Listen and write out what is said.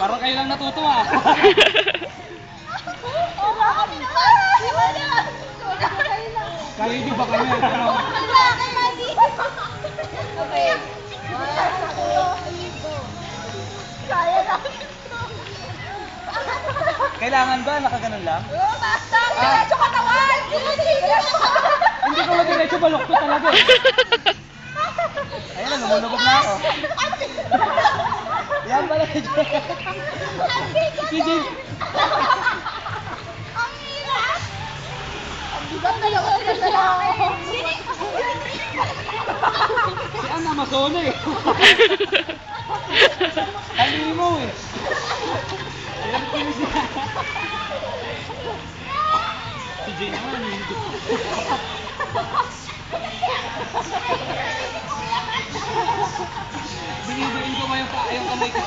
Parang kayo lang natutuwa. Kaya nyo ba kami? Ano? Kailangan ba? Nakaganon lang? Diretso katawan! Hindi ko madiretso, balok ko talaga eh. Ayun na, lumulubog na ako. Yan pala si Jay. Si Jay. Ang hirap! Ang bigat na yung sinasala ako. Si Ann Amazona eh. Halili mo eh. Ayan ko yung siya. Si Jay naman eh. Binibiin ko ba yung kamay ko?